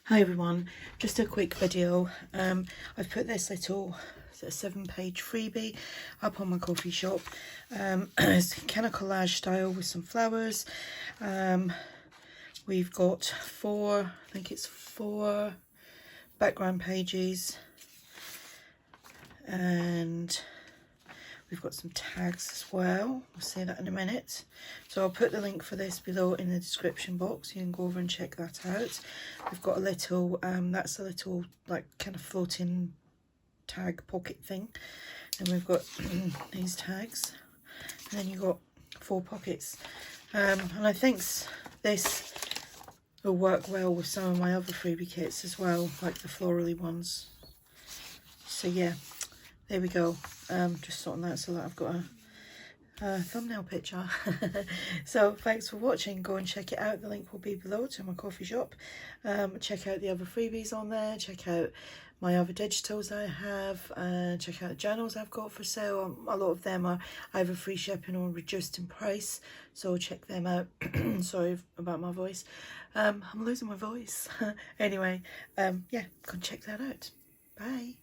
Hi everyone, just a quick video. I've put this little 7-page freebie up on my coffee shop. It's kind of collage style with some flowers. We've got four background pages, and we've got some tags as well. We'll see that in a minute. So I'll put the link for this below in the description box. You can go over and check that out. We've got a little, that's a little like kind of floating tag pocket thing. And we've got these tags. And then you've got 4 pockets. And I think this will work well with some of my other freebie kits as well, like the florally ones. So yeah, there we go. Just sorting that so that I've got a thumbnail picture. So thanks for watching. Go and check it out. The link will be below to my coffee shop. Check out the other freebies on there. Check out my other digitals I have, and check out the journals I've got for sale. A lot of them are either free shipping or reduced in price, so check them out. Sorry about my voice. I'm losing my voice. Anyway, yeah, go and check that out. Bye.